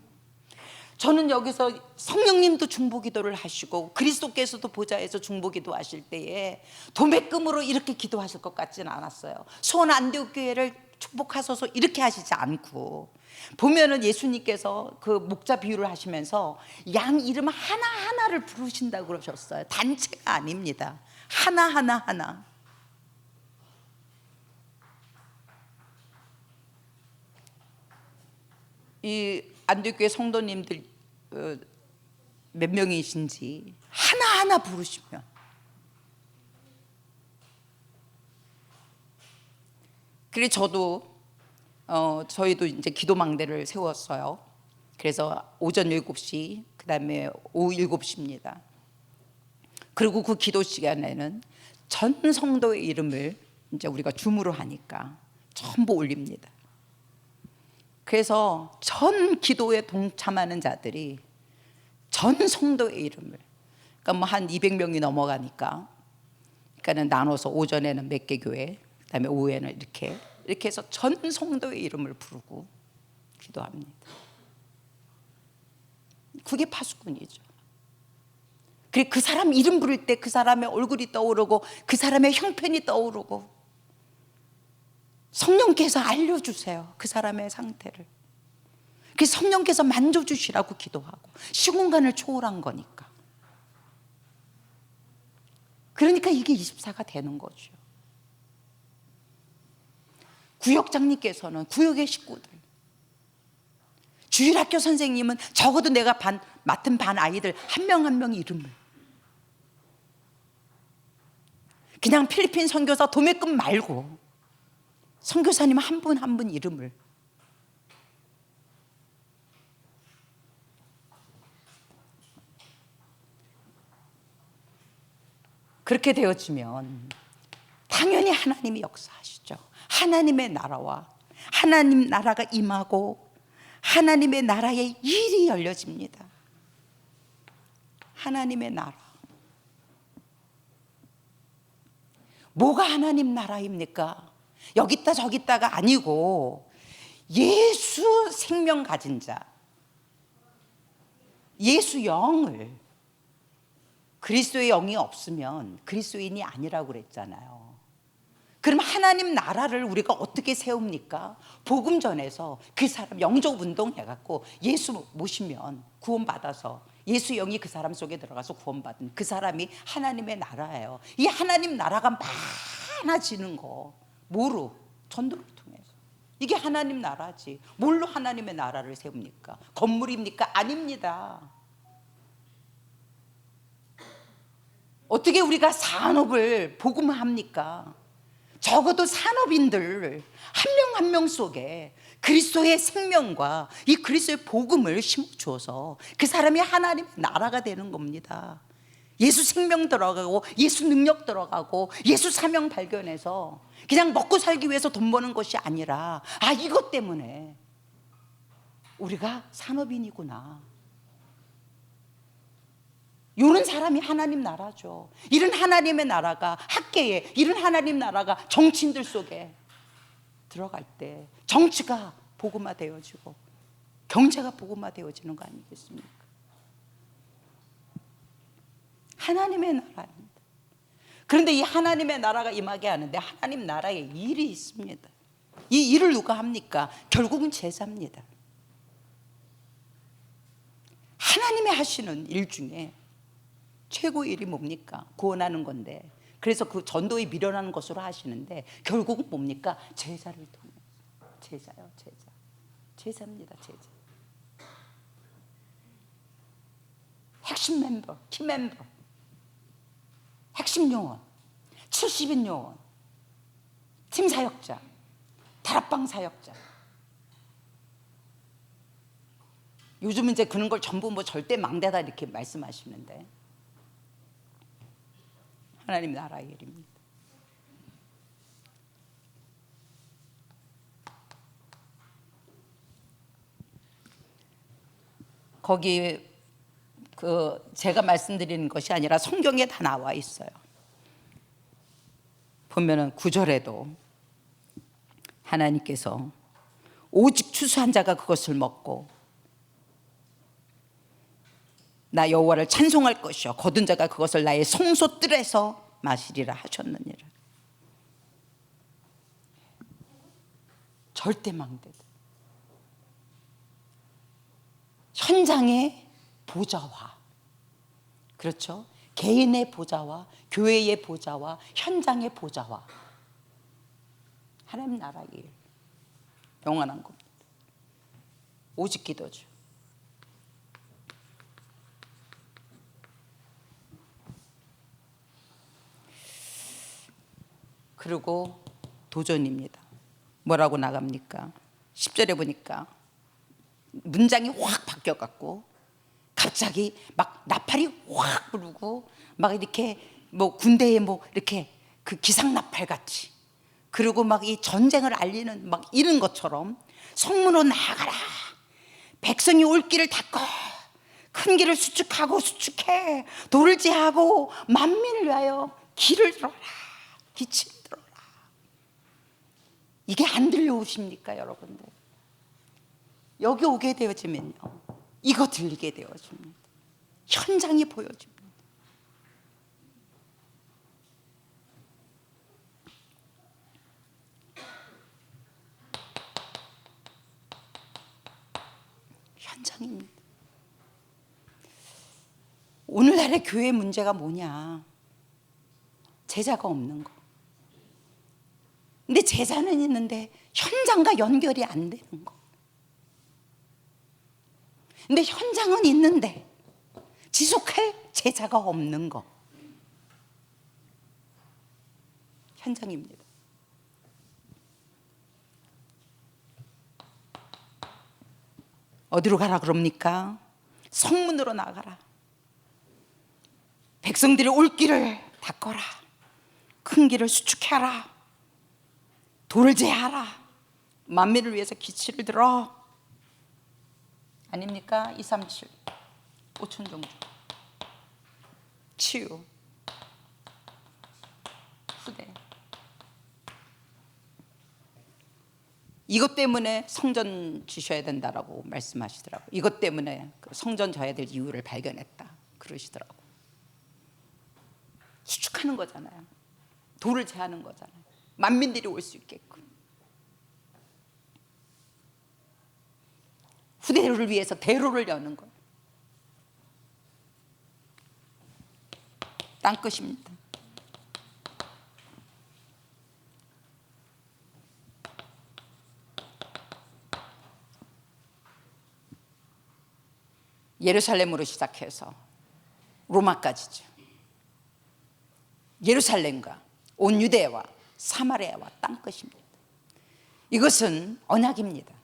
저는 여기서 성령님도 중보기도를 하시고 그리스도께서도 보좌에서 중보기도 하실 때에 도매금으로 이렇게 기도하실 것 같지는 않았어요. 수원 안디옥교회를 축복하소서 이렇게 하시지 않고, 보면은 예수님께서 그 목자 비유를 하시면서 양 이름 하나하나를 부르신다고 그러셨어요. 단체가 아닙니다. 하나. 이 안디옥교회 성도님들 몇 명이신지 하나하나 부르시면, 그래 저희도 이제 기도망대를 세웠어요. 그래서 오전 7시, 그 다음에 오후 7시입니다. 그리고 그 기도 시간에는 전 성도의 이름을 이제 우리가 줌으로 하니까 전부 올립니다. 그래서 전 기도에 동참하는 자들이 전 성도의 이름을, 그러니까 뭐 한 200명이 넘어가니까, 그러니까는 나눠서 오전에는 몇 개 교회, 그다음에 오후에는 이렇게 해서 전 성도의 이름을 부르고 기도합니다. 그게 파수꾼이죠. 그리고 그 사람 이름 부를 때 그 사람의 얼굴이 떠오르고 그 사람의 형편이 떠오르고, 성령께서 알려주세요, 그 사람의 상태를. 그래서 성령께서 만져주시라고 기도하고, 시공간을 초월한 거니까. 그러니까 이게 24가 되는 거죠. 구역장님께서는 구역의 식구들, 주일학교 선생님은 적어도 내가 맡은 반 아이들 한 명 한 명 이름을, 그냥 필리핀 선교사 도매금 말고 선교사님 한 분 한 분 이름을, 그렇게 되어지면 당연히 하나님이 역사하시죠. 하나님의 나라와 하나님 나라가 임하고 하나님의 나라의 일이 열려집니다. 하나님의 나라. 뭐가 하나님 나라입니까? 여기 있다 저기 있다가 아니고, 예수 생명 가진 자, 예수 영을, 그리스도의 영이 없으면 그리스도인이 아니라고 그랬잖아요. 그럼 하나님 나라를 우리가 어떻게 세웁니까? 복음 전해서 그 사람 영적 운동 해갖고 예수 모시면 구원받아서 예수 영이 그 사람 속에 들어가서 구원받은 그 사람이 하나님의 나라예요. 이 하나님 나라가 많아지는 거 뭐로? 전도를 통해서. 이게 하나님 나라지. 뭘로 하나님의 나라를 세웁니까? 건물입니까? 아닙니다. 어떻게 우리가 산업을 복음화합니까? 적어도 산업인들 한 명 한 명 속에 그리스도의 생명과 이 그리스도의 복음을 심어주어서 그 사람이 하나님의 나라가 되는 겁니다. 예수 생명 들어가고 예수 능력 들어가고 예수 사명 발견해서 그냥 먹고 살기 위해서 돈 버는 것이 아니라, 아, 이것 때문에 우리가 산업인이구나, 이런 사람이 하나님 나라죠. 이런 하나님의 나라가 학계에, 이런 하나님 나라가 정치인들 속에 들어갈 때 정치가 복음화되어지고 경제가 복음화되어지는 거 아니겠습니까? 하나님의 나라입니다. 그런데 이 하나님의 나라가 임하게 하는데 하나님 나라의 일이 있습니다. 이 일을 누가 합니까? 결국은 제자입니다. 하나님이 하시는 일 중에 최고의 일이 뭡니까? 구원하는 건데, 그래서 그 전도에 밀어나는 것으로 하시는데 결국은 뭡니까? 제자를 통해서. 제자요, 제자. 제자입니다, 제자. 핵심 멤버, 키 멤버, 핵심 요원, 70인 요원, 팀 사역자, 다락방 사역자. 요즘 이제 그런 걸 전부 뭐 절대 망대다 이렇게 말씀하시는데, 하나님 나라의 일입니다. 거기 제가 말씀드리는 것이 아니라 성경에 다 나와 있어요. 보면은 9절에도 하나님께서 오직 추수한 자가 그것을 먹고 나 여호와를 찬송할 것이요 거둔 자가 그것을 나의 성소뜰에서 마시리라 하셨느니라. 절대 망대다. 현장의 보좌와, 그렇죠? 개인의 보좌와 교회의 보좌와 현장의 보좌와 하나님 나라의 일, 영원한 겁니다. 오직 기도죠. 그리고 도전입니다. 뭐라고 나갑니까? 10절에 보니까 문장이 확 바뀌어갖고 갑자기 막 나팔이 확 부르고 막 이렇게 뭐 군대에 뭐 이렇게 그 기상나팔 같이 그리고 막 이 전쟁을 알리는 막 이런 것처럼 성문으로 나아가라. 백성이 올 길을 닦아. 큰 길을 수축하고 수축해. 돌을 제하고 만민을 위하여 길을 들어라. 기침을 들어라. 이게 안 들려오십니까, 여러분들? 여기 오게 되어지면요, 이거 들리게 되어집니다. 현장이 보여집니다. 현장입니다. 오늘날의 교회 문제가 뭐냐? 제자가 없는 거. 근데 제자는 있는데 현장과 연결이 안 되는 거. 근데 현장은 있는데 지속할 제자가 없는 거. 현장입니다. 어디로 가라 그럽니까? 성문으로 나가라. 백성들이 올 길을 닦아라. 큰 길을 수축해라. 돌을 제하라. 만민을 위해서 기치를 들어. 아닙니까? 237 오천종주 치유 후대. 이것 때문에 성전 주셔야 된다라고 말씀하시더라고요. 이것 때문에 성전 져야 될 이유를 발견했다 그러시더라고요. 수축하는 거잖아요. 돌을 제하는 거잖아요. 만민들이 올 수 있게끔. 후대를 위해서 대로를 여는 거예요. 땅끝입니다. 예루살렘으로 시작해서 로마까지죠. 예루살렘과 온 유대와 사마리아와 땅끝입니다. 이것은 언약입니다.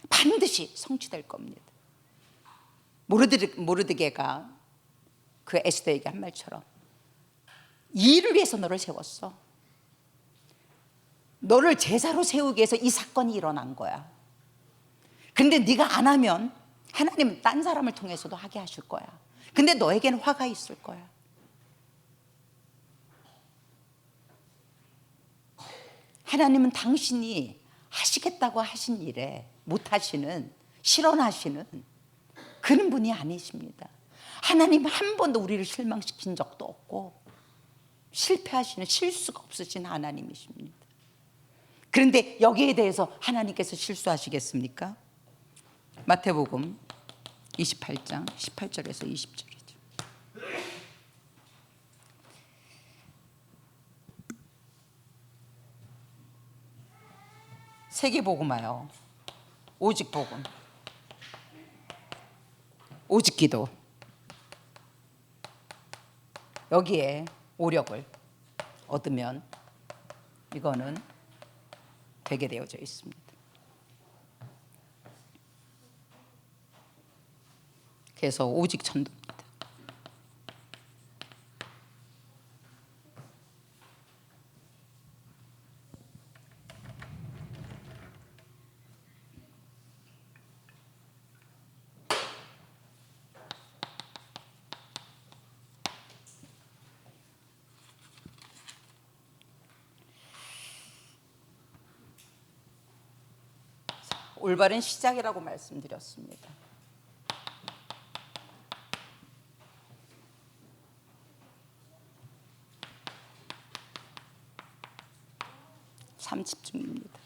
반드시 성취될 겁니다. 모르드게가 그 에스더에게 한 말처럼 이 일을 위해서 너를 세웠어. 너를 제사로 세우기 위해서 이 사건이 일어난 거야. 근데 네가 안 하면 하나님은 딴 사람을 통해서도 하게 하실 거야. 근데 너에게는 화가 있을 거야. 하나님은 당신이 하시겠다고 하신 일에 못하시는, 실현하시는 그런 분이 아니십니다. 하나님 한 번도 우리를 실망시킨 적도 없고 실패하시는, 실수가 없으신 하나님이십니다. 그런데 여기에 대해서 하나님께서 실수하시겠습니까? 마태복음 28장 18절에서 20절이죠. 세계복음화요. 오직 복음, 오직 기도. 여기에 오력을 얻으면 이거는 되게 되어져 있습니다. 그래서 오직 전도입니다. 올바른 시작이라고 말씀드렸습니다. 집중입니다.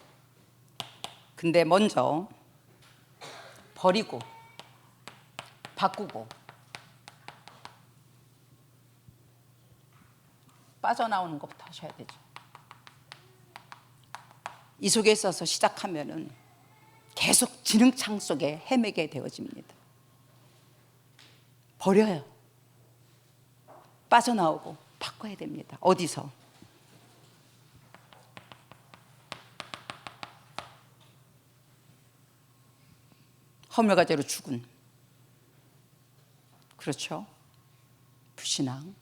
근데 먼저 버리고 바꾸고 빠져나오는 것부터 하셔야 되죠. 이 속에 있어서 시작하면은 계속 지능창 속에 헤매게 되어집니다. 버려요. 빠져나오고 바꿔야 됩니다. 어디서? 허물과제로 죽은, 그렇죠? 불신앙,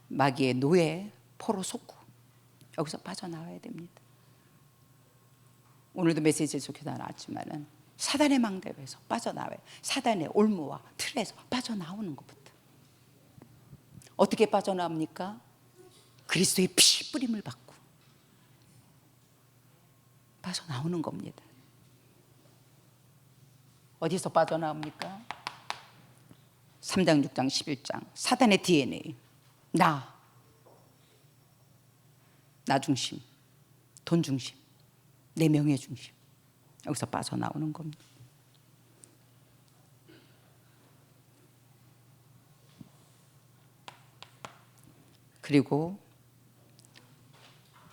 마귀의 노예, 포로 속구, 여기서 빠져나와야 됩니다. 오늘도 메시지에서 교단 나왔지만은 사단의 망대에서 빠져나와요. 사단의 올무와 틀에서 빠져나오는 것부터. 어떻게 빠져나옵니까? 그리스도의 피 뿌림을 받고 빠져나오는 겁니다. 어디서 빠져나옵니까? 3장, 6장, 11장. 사단의 DNA. 나 중심, 돈 중심, 내 명예 중심. 여기서 빠져나오는 겁니다. 그리고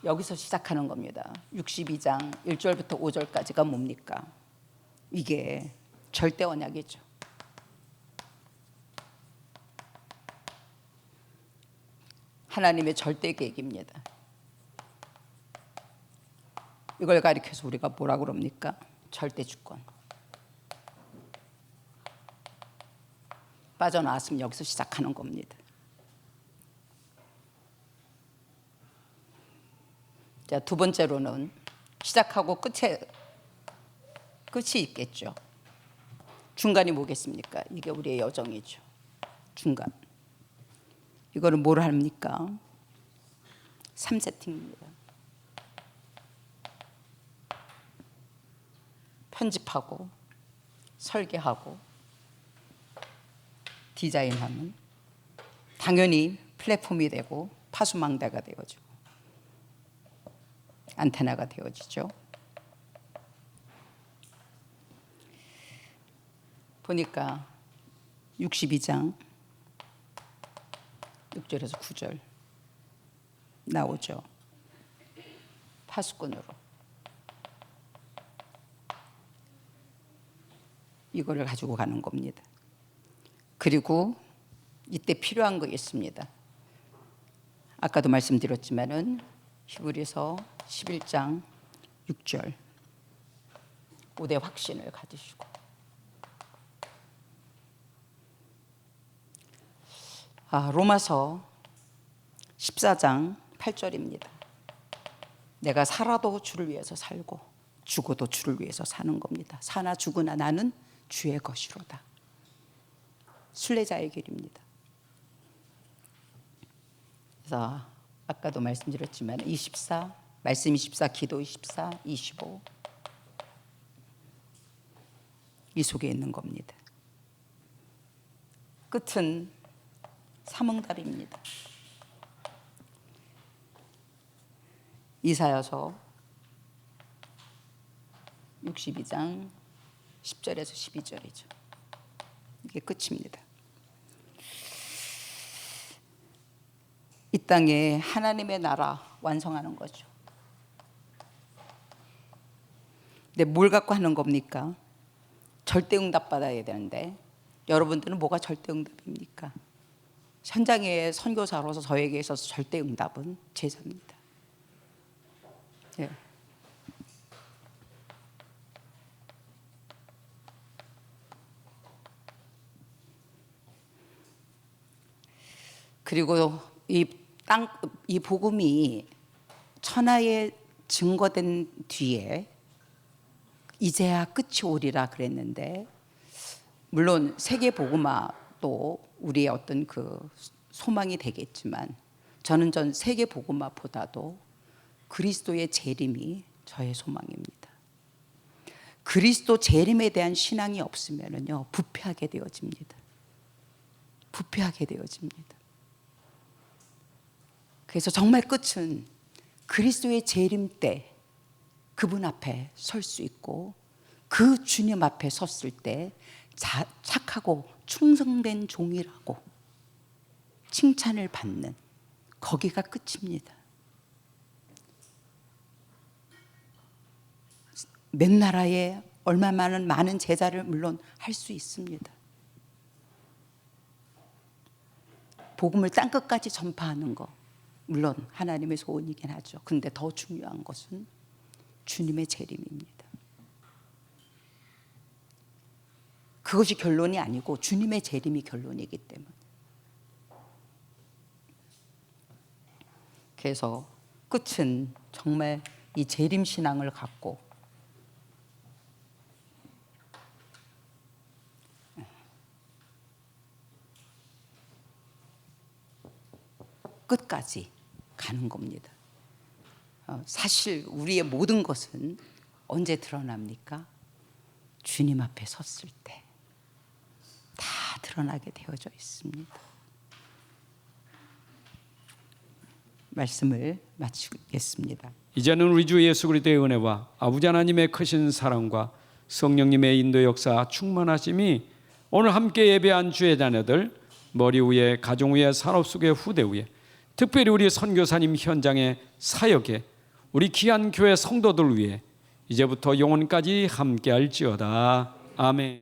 여기서 시작하는 겁니다. 62장 1절부터 5절까지가 뭡니까? 이게 절대 언약이죠. 하나님의 절대 계획입니다. 이걸 가리켜서 우리가 뭐라고 그럽니까? 절대 주권. 빠져나왔으면 여기서 시작하는 겁니다. 자, 두 번째로는 시작하고 끝이 있겠죠. 중간이 뭐겠습니까? 이게 우리의 여정이죠. 중간. 이거는 뭘 합니까? 3세팅입니다. 편집하고 설계하고 디자인하면 당연히 플랫폼이 되고 파수망대가 되어지고 안테나가 되어지죠. 보니까 62장 6절에서 9절 나오죠. 파수꾼으로 이거를 가지고 가는 겁니다. 그리고 이때 필요한 거 있습니다. 아까도 말씀드렸지만은 히브리서 11장 6절 5대 확신을 가지시고 로마서 14장 8절입니다. 내가 살아도 주를 위해서 살고 죽어도 주를 위해서 사는 겁니다. 사나 죽으나 나는 주의 것이로다. 순례자의 길입니다. 그래서 아까도 말씀드렸지만 24, 말씀 24, 기도 24, 25 이 속에 있는 겁니다. 끝은 삼응답입니다. 이사야서 62장 10절에서 12절이죠. 이게 끝입니다. 이 땅에 하나님의 나라 완성하는 거죠. 근데 뭘 갖고 하는 겁니까? 절대응답 받아야 되는데 여러분들은 뭐가 절대응답입니까? 현장의 선교사로서 저에게 있어서 절대응답은 제자입니다. 예. 그리고 이 복음이 천하에 증거된 뒤에 이제야 끝이 오리라 그랬는데, 물론 세계 복음화도 우리의 어떤 그 소망이 되겠지만 저는 세계 복음화보다도 그리스도의 재림이 저의 소망입니다. 그리스도 재림에 대한 신앙이 없으면요 부패하게 되어집니다. 부패하게 되어집니다. 그래서 정말 끝은 그리스도의 재림 때 그분 앞에 설 수 있고 그 주님 앞에 섰을 때 착하고 충성된 종이라고 칭찬을 받는 거기가 끝입니다. 몇 나라에 얼마 많은 제자를 물론 할 수 있습니다. 복음을 땅끝까지 전파하는 거 물론 하나님의 소원이긴 하죠. 근데 더 중요한 것은 주님의 재림입니다. 그것이 결론이 아니고 주님의 재림이 결론이기 때문에. 그래서 끝은 정말 이 재림 신앙을 갖고 끝까지 가는 겁니다. 사실 우리의 모든 것은 언제 드러납니까? 주님 앞에 섰을 때 다 드러나게 되어져 있습니다. 말씀을 마치겠습니다. 이제는 우리 주 예수 그리스도의 은혜와 아버지 하나님의 크신 사랑과 성령님의 인도 역사 충만하심이 오늘 함께 예배한 주의 자녀들, 머리 위에, 가정 위에, 산업 속의 후대 위에, 특별히 우리 선교사님 현장의 사역에, 우리 귀한 교회 성도들 위해 이제부터 영원까지 함께할지어다. 아멘.